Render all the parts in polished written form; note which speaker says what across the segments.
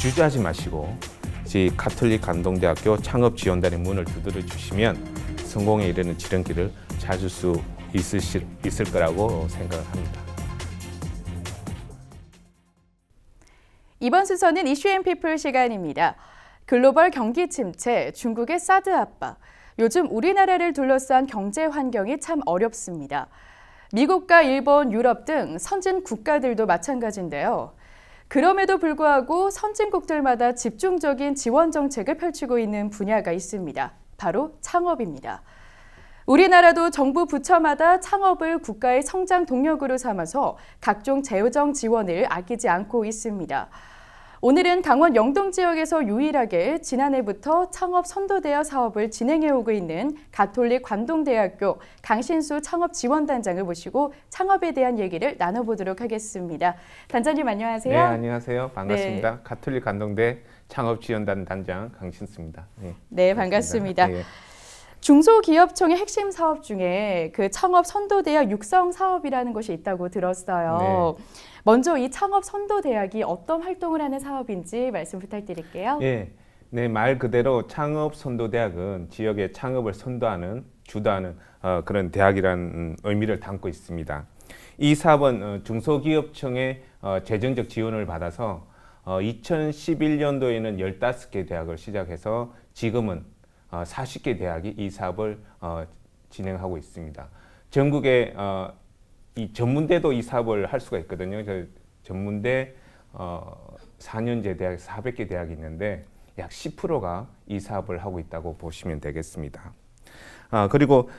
Speaker 1: 주저하지 마시고 저희 가톨릭 감동대학교 창업지원단의 문을 두드려 주시면 성공에 이르는 지름길을 찾을 수 있을 거라고 생각을 합니다.
Speaker 2: 이번 순서는 이슈앤피플 시간입니다. 글로벌 경기 침체, 중국의 사드 압박, 요즘 우리나라를 둘러싼 경제 환경이 참 어렵습니다. 미국과 일본, 유럽 등 선진 국가들도 마찬가지인데요. 그럼에도 불구하고 선진국들마다 집중적인 지원 정책을 펼치고 있는 분야가 있습니다. 바로 창업입니다. 우리나라도 정부 부처마다 창업을 국가의 성장 동력으로 삼아서 각종 재정 지원을 아끼지 않고 있습니다. 오늘은 강원 영동 지역에서 유일하게 지난해부터 창업 선도대여 사업을 진행해오고 있는 가톨릭 관동대학교 강신수 창업지원단장을 모시고 창업에 대한 얘기를 나눠보도록 하겠습니다. 단장님 안녕하세요.
Speaker 1: 네, 안녕하세요. 반갑습니다. 네. 가톨릭 관동대 창업지원단 단장 강신수입니다.
Speaker 2: 네, 반갑습니다.
Speaker 1: 네.
Speaker 2: 중소기업청의 핵심 사업 중에 그 창업 선도대학 육성 사업이라는 것이 있다고 들었어요. 네. 먼저 이 창업 선도대학이 어떤 활동을 하는 사업인지 말씀 부탁드릴게요.
Speaker 1: 네, 말 그대로 창업 선도대학은 지역의 창업을 선도하는, 주도하는 그런 대학이라는 의미를 담고 있습니다. 이 사업은 중소기업청의 재정적 지원을 받아서 2011년도에는 15개 대학을 시작해서 지금은 40개 대학이 이 사업을 진행하고 있습니다. 전국에 이 전문대도 이 사업을 할 수가 있거든요. 전문대 4년제 대학 400개 대학이 있는데 약 10%가 이 사업을 하고 있다고 보시면 되겠습니다. 그리고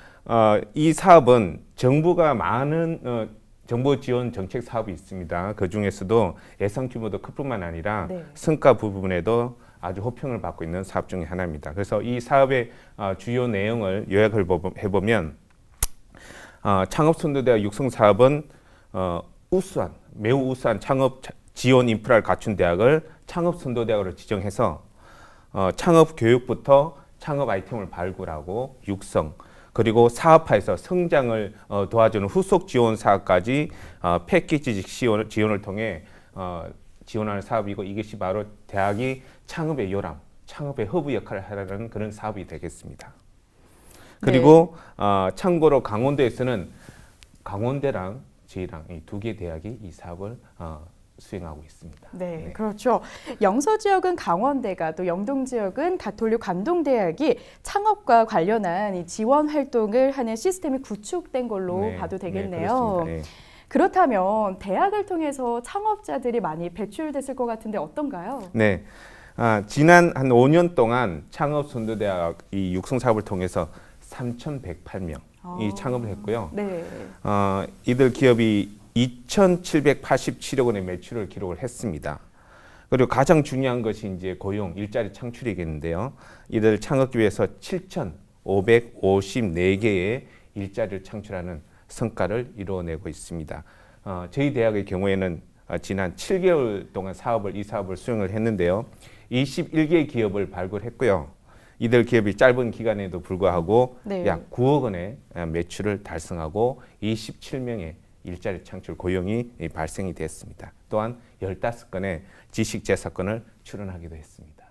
Speaker 1: 이 사업은 정부가 많은 정부 지원 정책 사업이 있습니다. 그 중에서도 예상 규모도 클 뿐만 아니라 성과 부분에도 아주 호평을 받고 있는 사업 중에 하나입니다. 그래서 이 사업의 주요 내용을 요약을 해보면 창업선도대학 육성사업은 매우 우수한 창업 지원 인프라를 갖춘 대학을 창업선도대학으로 지정해서 창업 교육부터 창업 아이템을 발굴하고 육성, 그리고 사업화해서 성장을 도와주는 후속 지원 사업까지 패키지식 지원을 통해 지원하는 사업이고, 이것이 바로 대학이 창업의 요람, 창업의 허브 역할을 하라는 그런 사업이 되겠습니다. 그리고 참고로 강원도에서는 강원대랑 저희랑 이 두 개 대학이 이 사업을 수행하고 있습니다.
Speaker 2: 네, 그렇죠. 영서 지역은 강원대가, 또 영동 지역은 가톨릭 관동대학이 창업과 관련한 이 지원 활동을 하는 시스템이 구축된 걸로 봐도 되겠네요. 그렇다면 대학을 통해서 창업자들이 많이 배출됐을 것 같은데 어떤가요?
Speaker 1: 네. 지난 한 5년 동안 창업선도대학 이 육성 사업을 통해서 3,108명이 창업을 했고요. 이들 기업이 2,787억 원의 매출을 기록을 했습니다. 그리고 가장 중요한 것이 이제 고용, 일자리 창출이겠는데요. 이들 창업기 위해서 7,554개의 일자리를 창출하는 성과를 이루어내고 있습니다. 저희 대학의 경우에는 지난 7개월 동안 이 사업을 수행을 했는데요. 21개의 기업을 발굴했고요. 이들 기업이 짧은 기간에도 불구하고 약 9억 원의 매출을 달성하고 27명의 일자리 창출 고용이 발생이 됐습니다. 또한 15건의 지식재사건을 출원하기도 했습니다.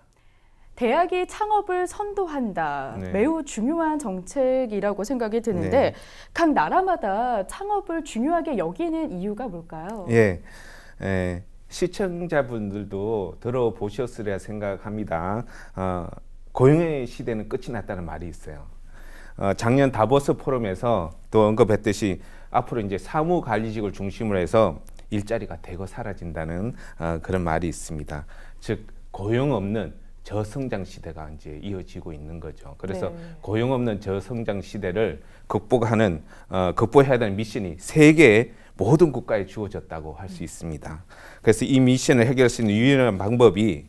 Speaker 2: 대학이 창업을 선도한다. 매우 중요한 정책이라고 생각이 드는데 각 나라마다 창업을 중요하게 여기는 이유가 뭘까요?
Speaker 1: 시청자분들도 들어보셨으리라 생각합니다. 고용의 시대는 끝이 났다는 말이 있어요. 작년 다보스 포럼에서 또 언급했듯이 앞으로 이제 사무관리직을 중심으로 해서 일자리가 대거 사라진다는 그런 말이 있습니다. 즉 고용 없는 저성장 시대가 이제 이어지고 있는 거죠. 그래서 고용 없는 저성장 시대를 극복해야 되는 미션이 세계의 모든 국가에 주어졌다고 할 수 있습니다. 그래서 이 미션을 해결할 수 있는 유일한 방법이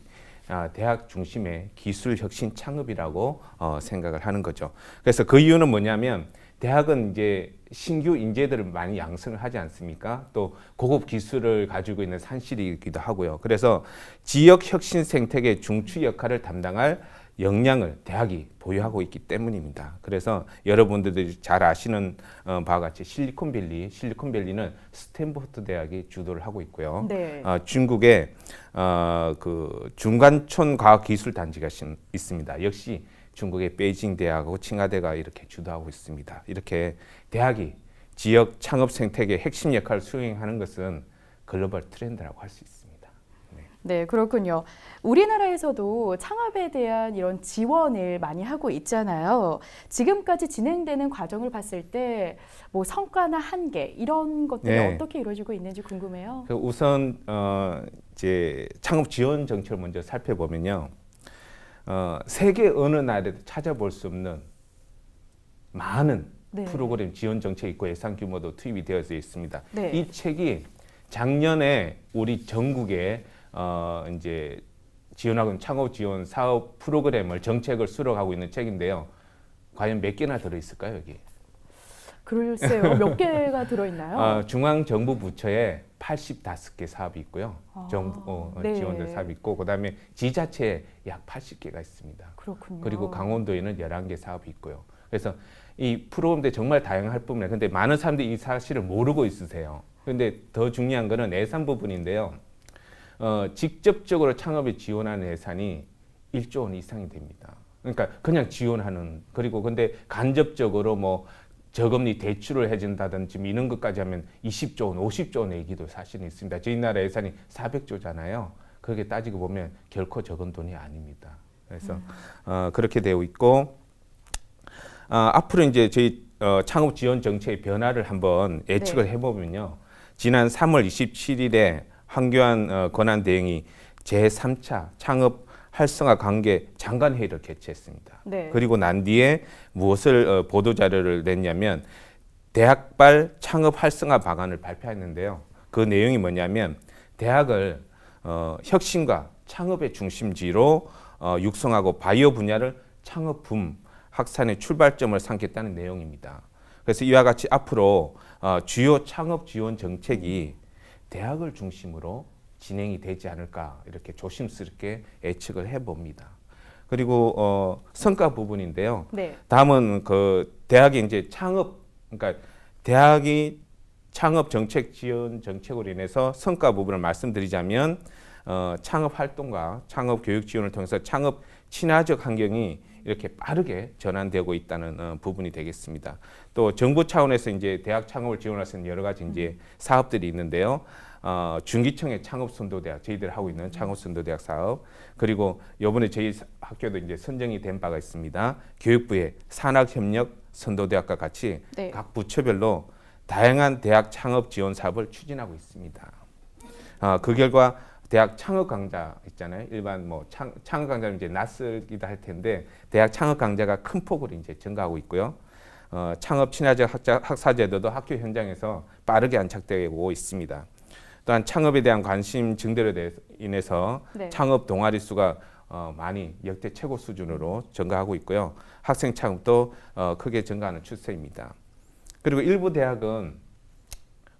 Speaker 1: 대학 중심의 기술 혁신 창업이라고 생각을 하는 거죠. 그래서 그 이유는 뭐냐면 대학은 이제 신규 인재들을 많이 양성을 하지 않습니까? 또 고급 기술을 가지고 있는 산실이기도 하고요. 그래서 지역 혁신 생태계 중추 역할을 담당할 역량을 대학이 보유하고 있기 때문입니다. 그래서 여러분들이 잘 아시는 바와 같이 실리콘밸리는 스탠포드 대학이 주도를 하고 있고요.
Speaker 2: 네.
Speaker 1: 중국에 그 중관촌 과학기술단지가 있습니다. 역시 중국의 베이징 대학하고 칭화대가 이렇게 주도하고 있습니다. 이렇게 대학이 지역 창업 생태계의 핵심 역할을 수행하는 것은 글로벌 트렌드라고 할 수 있습니다.
Speaker 2: 네, 그렇군요. 우리나라에서도 창업에 대한 이런 지원을 많이 하고 있잖아요. 지금까지 진행되는 과정을 봤을 때 뭐 성과나 한계 이런 것들이
Speaker 1: 네.
Speaker 2: 어떻게 이루어지고 있는지 궁금해요.
Speaker 1: 우선 이제 창업 지원 정책을 먼저 살펴보면요. 세계 어느 나라에도 찾아볼 수 없는 많은
Speaker 2: 네.
Speaker 1: 프로그램 지원 정책이 있고 예산 규모도 투입이 되어져 있습니다.
Speaker 2: 네.
Speaker 1: 이 책이 작년에 우리 전국에 이제 지원하고 있는 창업 지원 사업 프로그램을 정책을 수록하고 있는 책인데요. 과연 몇 개나 들어 있을까요, 여기?
Speaker 2: 글쎄요, 몇 개가 들어있나요?
Speaker 1: 중앙정부 부처에 85개 사업이 있고요.
Speaker 2: 아,
Speaker 1: 정부
Speaker 2: 네.
Speaker 1: 지원될 사업이 있고 그다음에 지자체에 약 80개가 있습니다.
Speaker 2: 그렇군요.
Speaker 1: 그리고 강원도에는 11개 사업이 있고요. 그래서 이 프로그램들 정말 다양할 뿐만 아니라 근데 많은 사람들이 이 사실을 모르고 있으세요. 근데 더 중요한 거는 예산 부분인데요. 직접적으로 창업에 지원하는 예산이 1조 원 이상이 됩니다. 그러니까 그냥 지원하는 그리고 근데 간접적으로 뭐 저금리 대출을 해준다든지 이런 것까지 하면 20조 원, 50조 원 얘기도 사실은 있습니다. 저희 나라 예산이 400조잖아요. 그렇게 따지고 보면 결코 적은 돈이 아닙니다. 그래서 그렇게 되어 있고 앞으로 이제 저희 창업 지원 정책의 변화를 한번 예측을 해보면요. 지난 3월 27일에 황교안 권한대행이 제3차 창업 활성화 관계 장관회의를 개최했습니다.
Speaker 2: 네.
Speaker 1: 그리고 난 뒤에 무엇을 보도자료를 냈냐면 대학발 창업 활성화 방안을 발표했는데요. 그 내용이 뭐냐면 대학을 혁신과 창업의 중심지로 육성하고 바이오 분야를 창업붐 확산의 출발점을 삼겠다는 내용입니다. 그래서 이와 같이 앞으로 주요 창업 지원 정책이 대학을 중심으로 진행이 되지 않을까 이렇게 조심스럽게 예측을 해봅니다. 그리고 성과 부분인데요.
Speaker 2: 네.
Speaker 1: 다음은 그 대학이 이제 창업 그러니까 대학이 창업 정책 지원 정책으로 인해서 성과 부분을 말씀드리자면 창업 활동과 창업 교육 지원을 통해서 창업 친화적 환경이 이렇게 빠르게 전환되고 있다는 부분이 되겠습니다. 또 정부 차원에서 이제 대학 창업을 지원할 수 있는 여러 가지 이제 사업들이 있는데요. 중기청의 창업선도대학 저희들 하고 있는 창업선도대학 사업 그리고 이번에 저희 학교도 이제 선정이 된 바가 있습니다. 교육부의 산학협력 선도대학과 같이
Speaker 2: 네.
Speaker 1: 각 부처별로 다양한 대학 창업 지원 사업을 추진하고 있습니다. 그 결과 대학 창업 강좌 있잖아요. 일반 뭐 창업 강좌는 이제 낯설기도 할 텐데 대학 창업 강좌가 큰 폭으로 이제 증가하고 있고요. 창업 친화적 학사 제도도 학교 현장에서 빠르게 안착되고 있습니다. 또한 창업에 대한 관심 증대로 인해서
Speaker 2: 네.
Speaker 1: 창업 동아리 수가 많이 역대 최고 수준으로 증가하고 있고요. 학생 창업도 크게 증가하는 추세입니다. 그리고 일부 대학은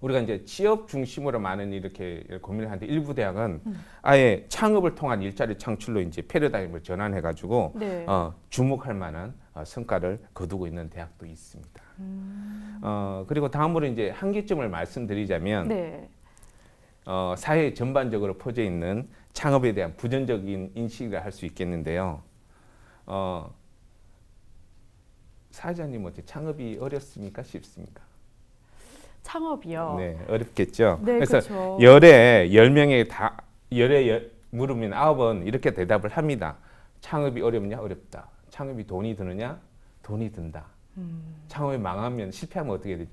Speaker 1: 우리가 이제 취업 중심으로 많은 이렇게 고민을 하는데 일부 대학은 아예 창업을 통한 일자리 창출로 이제 패러다임을 전환해 가지고
Speaker 2: 네.
Speaker 1: 주목할 만한 성과를 거두고 있는 대학도 있습니다. 그리고 다음으로 이제 한계점을 말씀드리자면
Speaker 2: 네.
Speaker 1: 사회 전반적으로 퍼져 있는 창업에 대한 부정적인 인식이라 할 수 있겠는데요. 사회자님 어때 창업이 어렵습니까? 쉽습니까?
Speaker 2: 창업이요.
Speaker 1: 네, 어렵겠죠.
Speaker 2: 네,
Speaker 1: 그래서
Speaker 2: 그렇죠.
Speaker 1: 열에 10명에 다 열에 물으면 9은 이렇게 대답을 합니다. 창업이 어렵냐? 어렵다. 창업이 돈이 드느냐? 돈이 든다. 창업이 망하면 실패하면 어떻게 되죠?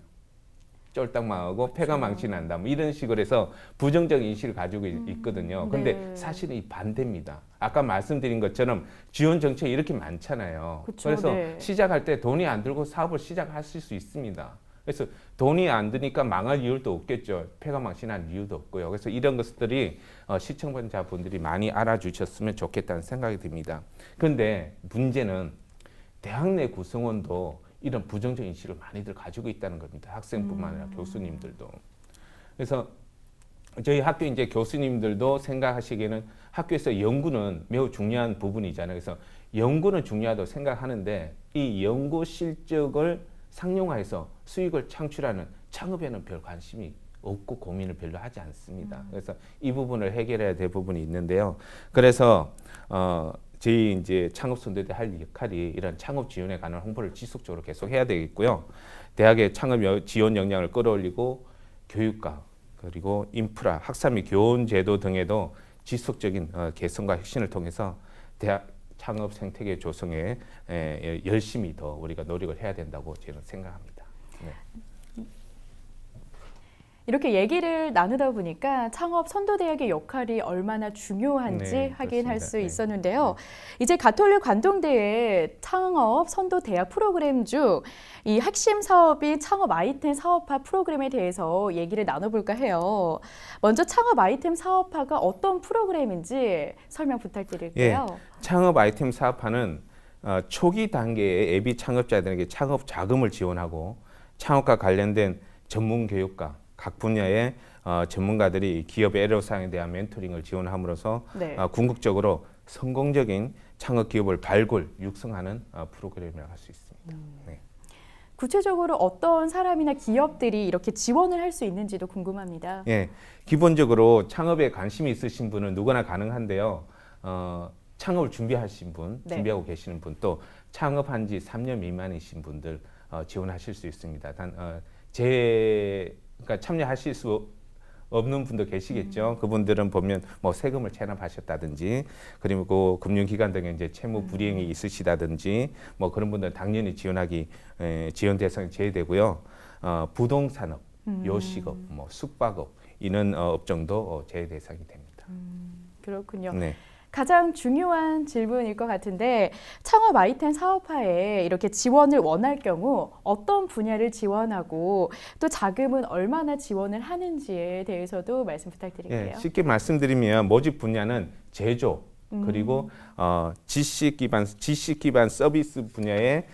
Speaker 1: 쫄딱 망하고 폐가 망신한다. 뭐 이런 식으로 해서 부정적 인식을 가지고 있거든요. 근데
Speaker 2: 네.
Speaker 1: 사실은 이 반대입니다. 아까 말씀드린 것처럼 지원 정책이 이렇게 많잖아요.
Speaker 2: 그쵸,
Speaker 1: 그래서
Speaker 2: 네.
Speaker 1: 시작할 때 돈이 안 들고 사업을 시작하실 수 있습니다. 그래서 돈이 안 드니까 망할 이유도 없겠죠. 폐가 망신할 이유도 없고요. 그래서 이런 것들이 시청자분들이 많이 알아주셨으면 좋겠다는 생각이 듭니다. 그런데 문제는 대학 내 구성원도 이런 부정적 인식을 많이들 가지고 있다는 겁니다. 학생뿐만 아니라 교수님들도. 그래서 저희 학교 이제 교수님들도 생각하시기에는 학교에서 연구는 매우 중요한 부분이잖아요. 그래서 연구는 중요하다고 생각하는데 이 연구 실적을 상용화해서 수익을 창출하는 창업에는 별 관심이 없고 고민을 별로 하지 않습니다. 그래서 이 부분을 해결해야 될 부분이 있는데요. 그래서 저희 이제 창업선도대 할 역할이 이런 창업 지원에 관한 홍보를 지속적으로 계속 해야 되겠고요. 대학의 창업 지원 역량을 끌어올리고 교육과 그리고 인프라, 학사 및 교원 제도 등에도 지속적인 개선과 혁신을 통해서 대학 창업 생태계 조성에 열심히 더 우리가 노력을 해야 된다고 저는 생각합니다. 네.
Speaker 2: 이렇게 얘기를 나누다 보니까 창업 선도대학의 역할이 얼마나 중요한지
Speaker 1: 네,
Speaker 2: 확인할 수
Speaker 1: 그렇습니다.
Speaker 2: 있었는데요. 이제 가톨릭 관동대의 창업 선도대학 프로그램 중 이 핵심 사업인 창업 아이템 사업화 프로그램에 대해서 얘기를 나눠볼까 해요. 먼저 창업 아이템 사업화가 어떤 프로그램인지 설명 부탁드릴게요.
Speaker 1: 창업 아이템 사업화는 초기 단계의 예비 창업자들에게 창업 자금을 지원하고 창업과 관련된 전문 교육과 각 분야의 전문가들이 기업의 애로사항에 대한 멘토링을 지원함으로써
Speaker 2: 네.
Speaker 1: 궁극적으로 성공적인 창업 기업을 발굴, 육성하는 프로그램이라고 할 수 있습니다. 네.
Speaker 2: 구체적으로 어떤 사람이나 기업들이 이렇게 지원을 할 수 있는지도 궁금합니다.
Speaker 1: 예, 기본적으로 창업에 관심이 있으신 분은 누구나 가능한데요. 창업을 준비하신 분,
Speaker 2: 네.
Speaker 1: 준비하고 계시는 분, 또 창업한 지 3년 미만이신 분들 지원하실 수 있습니다. 그러니까 참여하실 수 없는 분도 계시겠죠. 그분들은 보면 뭐 세금을 체납하셨다든지, 그리고 금융기관 등에 이제 채무 불이행이 있으시다든지, 뭐 그런 분들은 당연히 지원 대상이 제외되고요. 부동산업, 요식업, 뭐 숙박업 이런 업종도 제외 대상이 됩니다.
Speaker 2: 그렇군요.
Speaker 1: 네.
Speaker 2: 가장 중요한 질문일 것 같은데 창업 아이템 사업화에 이렇게 지원을 원할 경우 어떤 분야를 지원하고 또 자금은 얼마나 지원을 하는지에 대해서도 말씀 부탁드릴게요.
Speaker 1: 예, 쉽게 말씀드리면 모집 분야는 제조 그리고 지식 기반 서비스 분야의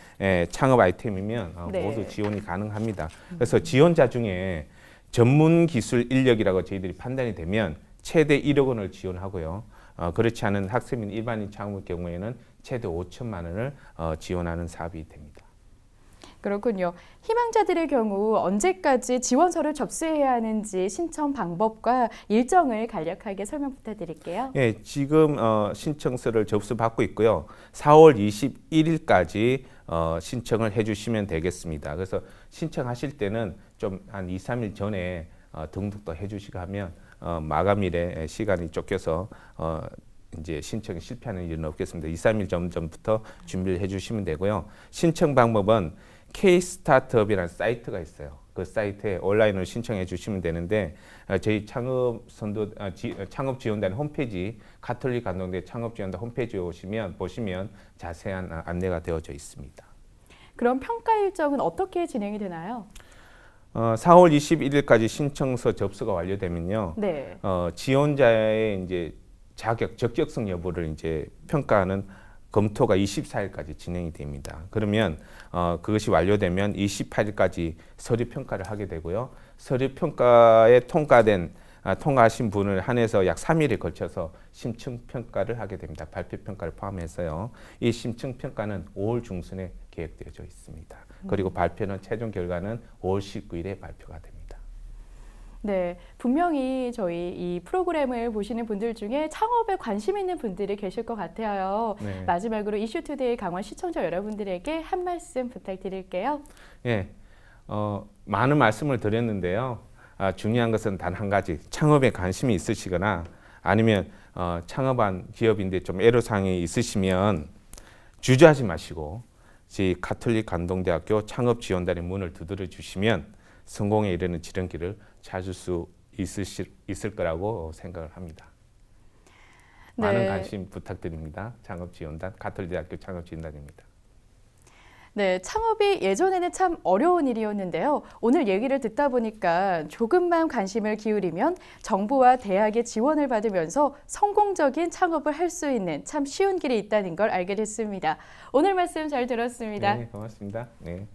Speaker 1: 창업 아이템이면
Speaker 2: 네.
Speaker 1: 모두 지원이 가능합니다. 그래서 지원자 중에 전문 기술 인력이라고 저희들이 판단이 되면 최대 1억 원을 지원하고요. 그렇지 않은 학생인 일반인 창업의 경우에는 최대 5천만 원을 지원하는 사업이 됩니다.
Speaker 2: 그렇군요. 희망자들의 경우 언제까지 지원서를 접수해야 하는지 신청 방법과 일정을 간략하게 설명 부탁드릴게요.
Speaker 1: 예, 지금 신청서를 접수받고 있고요. 4월 21일까지 신청을 해주시면 되겠습니다. 그래서 신청하실 때는 좀 한 2, 3일 전에 등록도 해주시고 하면 마감일에 시간이 쫓겨서 이제 신청이 실패하는 일은 없겠습니다. 2, 3일 전부터 준비를 해주시면 되고요. 신청 방법은 K-스타트업이라는 사이트가 있어요. 그 사이트에 온라인으로 신청해 주시면 되는데 저희 창업지원단 홈페이지 가톨릭 관동대 창업지원단 홈페이지에 보시면 자세한 안내가 되어져 있습니다.
Speaker 2: 그럼 평가 일정은 어떻게 진행이 되나요?
Speaker 1: 4월 21일까지 신청서 접수가 완료되면요.
Speaker 2: 네.
Speaker 1: 지원자의 이제 적격성 여부를 이제 평가하는 검토가 24일까지 진행이 됩니다. 그러면 그것이 완료되면 28일까지 서류 평가를 하게 되고요. 서류 평가에 통과하신 분을 한해서 약 3일에 걸쳐서 심층 평가를 하게 됩니다. 발표 평가를 포함해서요. 이 심층 평가는 5월 중순에 계획되어져 있습니다. 그리고 발표는 최종 결과는 5월 19일에 발표가 됩니다.
Speaker 2: 네, 분명히 저희 이 프로그램을 보시는 분들 중에 창업에 관심 있는 분들이 계실 것 같아요.
Speaker 1: 네.
Speaker 2: 마지막으로 이슈투데이 강원 시청자 여러분들에게 한 말씀 부탁드릴게요.
Speaker 1: 예, 많은 말씀을 드렸는데요. 중요한 것은 단 한 가지, 창업에 관심이 있으시거나 아니면 창업한 기업인데 좀 애로사항이 있으시면 주저하지 마시고 저희 가톨릭 관동대학교 창업지원단의 문을 두드려 주시면 성공에 이르는 지름길을 찾을 수 있을 거라고 생각을 합니다.
Speaker 2: 네.
Speaker 1: 많은 관심 부탁드립니다. 창업지원단, 가톨릭대학교 창업지원단입니다.
Speaker 2: 네, 창업이 예전에는 참 어려운 일이었는데요. 오늘 얘기를 듣다 보니까 조금만 관심을 기울이면 정부와 대학의 지원을 받으면서 성공적인 창업을 할 수 있는 참 쉬운 길이 있다는 걸 알게 됐습니다. 오늘 말씀 잘 들었습니다.
Speaker 1: 네, 고맙습니다. 네.